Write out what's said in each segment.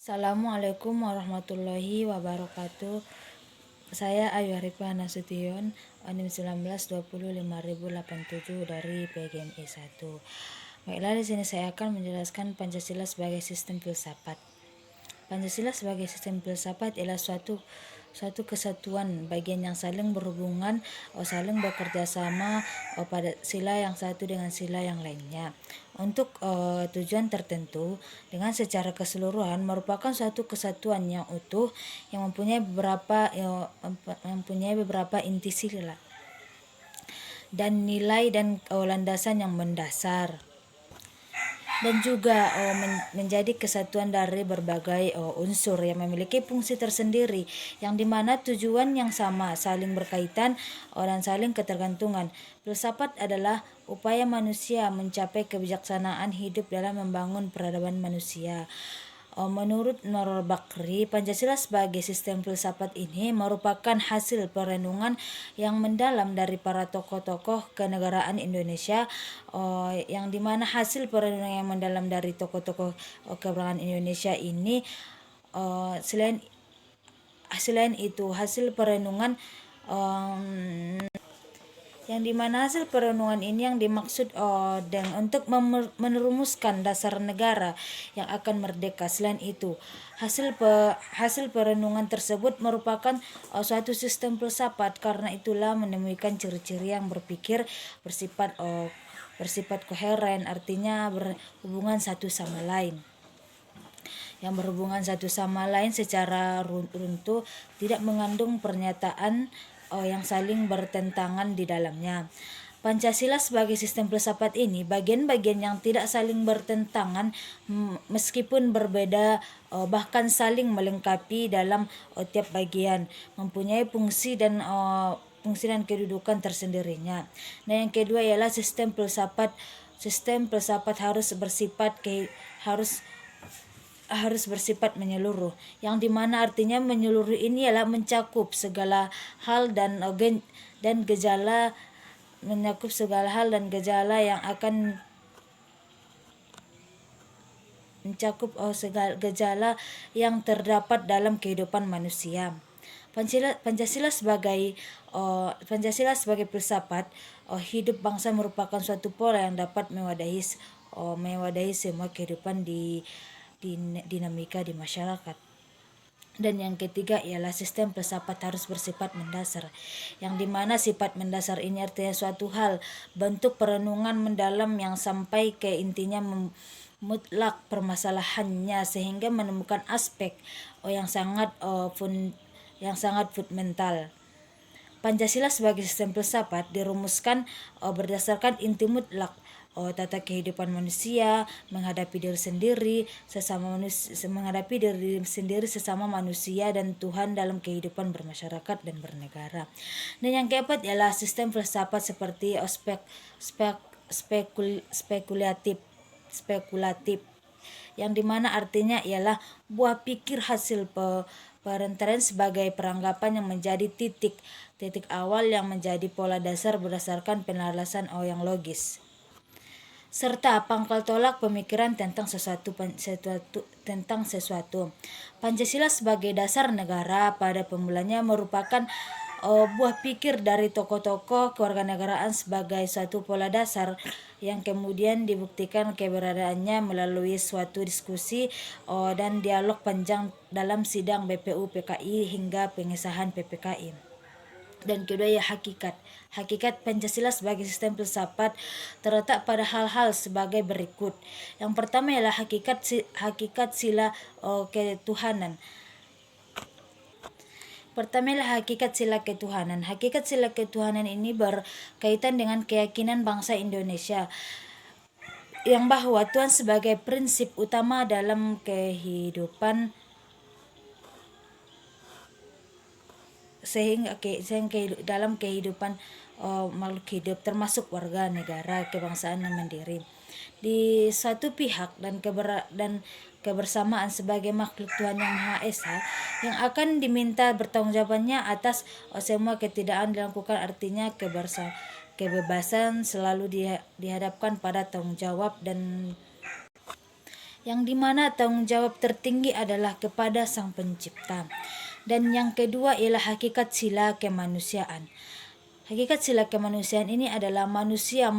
Assalamualaikum warahmatullahi wabarakatuh. Saya Ayu Arifah Nasution, NIM 19205087 dari PGMI 1. Baiklah, di sini saya akan menjelaskan Pancasila sebagai sistem filsafat. Pancasila sebagai sistem filsafat ialah suatu kesatuan bagian yang saling berhubungan, saling bekerja sama pada sila yang satu dengan sila yang lainnya untuk tujuan tertentu dengan secara keseluruhan merupakan suatu kesatuan yang utuh yang mempunyai beberapa inti sila dan nilai dan landasan yang mendasar, dan juga menjadi kesatuan dari berbagai unsur yang memiliki fungsi tersendiri yang dimana tujuan yang sama, saling berkaitan dan saling ketergantungan. Filsafat adalah upaya manusia mencapai kebijaksanaan hidup dalam membangun peradaban manusia. Menurut Nurul Bakri, Pancasila sebagai sistem filsafat ini merupakan hasil perenungan yang mendalam dari para tokoh-tokoh kenegaraan Indonesia, yang dimana hasil perenungan yang mendalam dari tokoh-tokoh kenegaraan Indonesia ini, selain itu hasil perenungan yang dimana hasil perenungan ini yang dimaksud untuk merumuskan dasar negara yang akan merdeka. Selain itu, hasil perenungan tersebut merupakan suatu sistem filsafat, karena itulah menemukan ciri-ciri yang bersifat koheren, artinya berhubungan satu sama lain. Yang berhubungan satu sama lain secara runtuh, tidak mengandung pernyataan yang saling bertentangan di dalamnya. Pancasila sebagai sistem filsafat ini bagian-bagian yang tidak saling bertentangan meskipun berbeda, bahkan saling melengkapi dalam tiap bagian, mempunyai fungsi dan kedudukan tersendirinya. Nah, yang kedua ialah sistem filsafat harus bersifat menyeluruh, yang dimana artinya menyeluruh ini adalah mencakup segala hal dan gejala yang akan segala gejala yang terdapat dalam kehidupan manusia. Pancasila sebagai filsafat hidup bangsa merupakan suatu pola yang dapat mewadahi semua kehidupan di dinamika di masyarakat. Dan yang ketiga ialah sistem filsafat harus bersifat mendasar, yang dimana sifat mendasar ini artinya suatu hal, bentuk perenungan mendalam yang sampai ke intinya mutlak permasalahannya, sehingga menemukan aspek yang sangat fundamental. Pancasila sebagai sistem filsafat dirumuskan berdasarkan inti mutlak tata kehidupan manusia, menghadapi diri sendiri sesama manusia dan Tuhan dalam kehidupan bermasyarakat dan bernegara. Dan yang keempat ialah sistem filsafat seperti spekulatif, yang dimana artinya ialah buah pikir hasil perantauan sebagai peranggapan yang menjadi titik awal yang menjadi pola dasar berdasarkan penjelasan yang logis, serta pangkal tolak pemikiran tentang sesuatu. Pancasila sebagai dasar negara pada pemulanya merupakan buah pikir dari tokoh-tokoh kewarganegaraan sebagai suatu pola dasar yang kemudian dibuktikan keberadaannya melalui suatu diskusi dan dialog panjang dalam sidang BPU PKI hingga pengesahan PPKI. Dan kedua ya hakikat Pancasila sebagai sistem filsafat terletak pada hal-hal sebagai berikut. Yang pertama ialah hakikat sila ketuhanan. Hakikat sila ketuhanan ini berkaitan dengan keyakinan bangsa Indonesia yang bahwa Tuhan sebagai prinsip utama dalam kehidupan, sehingga dalam kehidupan makhluk hidup termasuk warga negara kebangsaan yang mandiri di suatu pihak, dan kebersamaan sebagai makhluk Tuhan yang Maha Esa yang akan diminta bertanggungjawabannya atas semua ketidakadilan dilakukan. Artinya kebebasan selalu dihadapkan pada tanggung jawab, dan yang dimana tanggung jawab tertinggi adalah kepada Sang Pencipta. Dan yang kedua ialah hakikat sila kemanusiaan. Hakikat sila kemanusiaan ini adalah manusia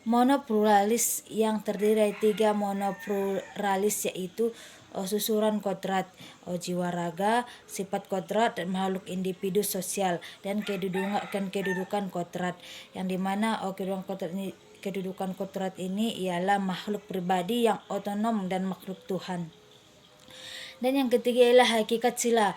monopluralis yang terdiri dari 3 monopluralis, yaitu susuran kodrat, jiwa raga, sifat kodrat, dan makhluk individu sosial, dan kedudukan kodrat, yang dimana kedudukan kodrat ini ialah makhluk pribadi yang otonom dan makhluk Tuhan. Dan yang ketiga ialah hakikat sila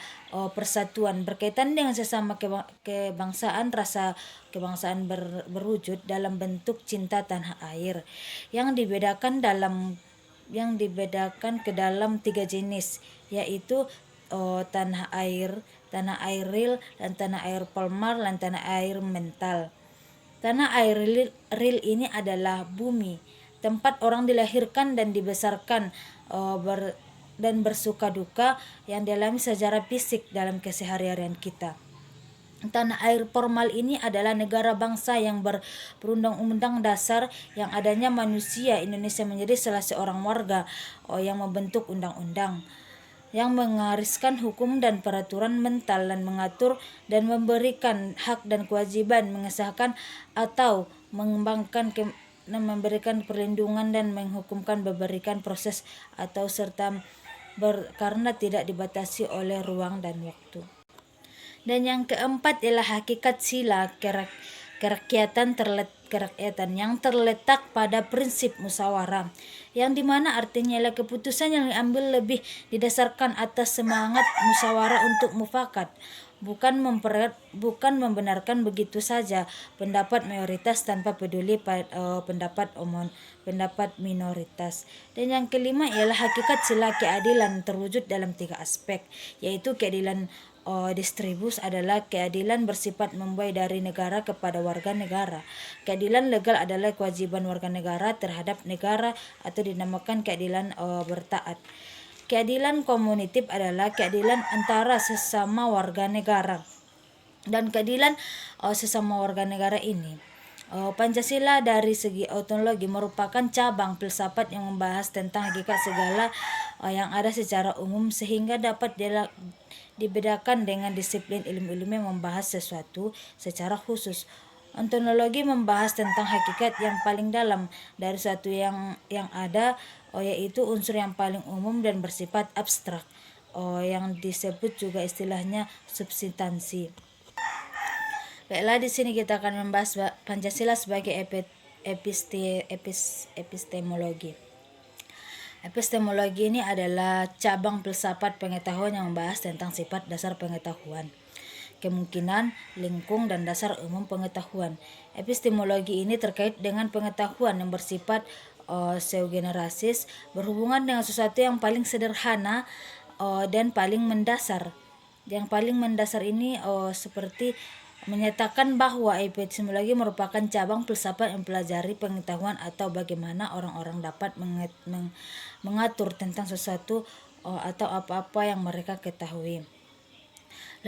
persatuan, berkaitan dengan sesama kebangsaan, rasa kebangsaan berwujud dalam bentuk cinta tanah air, yang dibedakan ke dalam 3 jenis, yaitu tanah air real, dan tanah air palmar, dan tanah air mental. Tanah air real ini adalah bumi, tempat orang dilahirkan dan dibesarkan, dan bersuka duka yang dialami secara fisik dalam keseharian kita. Tanah air formal ini adalah negara bangsa yang berundang-undang dasar, yang adanya manusia Indonesia menjadi salah seorang warga yang membentuk undang-undang, yang mengariskan hukum dan peraturan mental, dan mengatur dan memberikan hak dan kewajiban, mengesahkan atau mengembangkan memberikan perlindungan dan menghukumkan, memberikan proses atau serta karena tidak dibatasi oleh ruang dan waktu. Dan yang keempat ialah hakikat sila kerakyatan yang terletak pada prinsip musyawarah, yang dimana artinya ialah keputusan yang diambil lebih didasarkan atas semangat musyawarah untuk mufakat, bukan membenarkan begitu saja pendapat mayoritas tanpa peduli pendapat minoritas. Dan yang kelima ialah hakikat sila keadilan terwujud dalam 3 aspek, yaitu keadilan distribus adalah keadilan bersifat membuai dari negara kepada warga negara. Keadilan legal adalah kewajiban warga negara terhadap negara atau dinamakan keadilan bertaat. Keadilan komunitif adalah keadilan antara sesama warga negara. Dan keadilan sesama warga negara ini, Pancasila dari segi ontologi merupakan cabang filsafat yang membahas tentang hakikat segala yang ada secara umum, sehingga dapat dibedakan dengan disiplin ilmu-ilmu yang membahas sesuatu secara khusus. Ontologi membahas tentang hakikat yang paling dalam dari sesuatu yang ada, yaitu unsur yang paling umum dan bersifat abstrak, yang disebut juga istilahnya substansi. Baiklah, di sini kita akan membahas Pancasila sebagai epistemologi. Epistemologi ini adalah cabang filsafat pengetahuan yang membahas tentang sifat dasar pengetahuan, kemungkinan, lingkung, dan dasar umum pengetahuan. Epistemologi ini terkait dengan pengetahuan yang bersifat pseudogenerasis, berhubungan dengan sesuatu yang paling sederhana dan paling mendasar. Yang paling mendasar ini seperti menyatakan bahwa epistemologi merupakan cabang filsafat yang mempelajari pengetahuan atau bagaimana orang-orang dapat mengatur tentang sesuatu atau apa-apa yang mereka ketahui.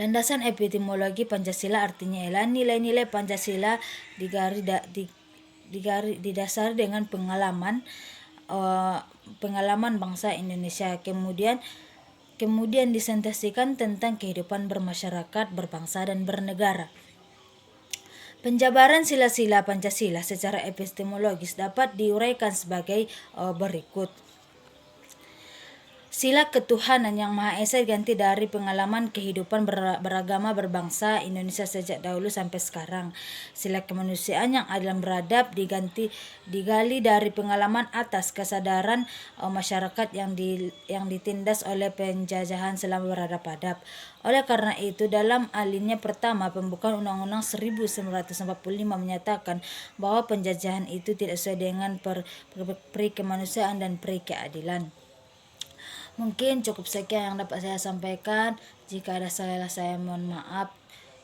Landasan epistemologi Pancasila artinya ialah nilai-nilai Pancasila didasari dengan pengalaman bangsa Indonesia, kemudian disentasikan tentang kehidupan bermasyarakat, berbangsa, dan bernegara. Penjabaran sila-sila Pancasila secara epistemologis dapat diuraikan sebagai berikut. Sila ketuhanan yang Maha Esa diganti dari pengalaman kehidupan beragama berbangsa Indonesia sejak dahulu sampai sekarang. Sila kemanusiaan yang adil dan beradab digali dari pengalaman atas kesadaran masyarakat yang ditindas oleh penjajahan selama beradab-adab. Oleh karena itu, dalam alinea pertama pembukaan Undang-Undang 1945 menyatakan bahwa penjajahan itu tidak sesuai dengan peri kemanusiaan dan peri keadilan. Mungkin cukup sekian yang dapat saya sampaikan. Jika ada salah, saya mohon maaf.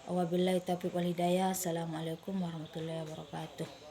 Wabillahi taufiq wal hidayah. Assalamualaikum warahmatullahi wabarakatuh.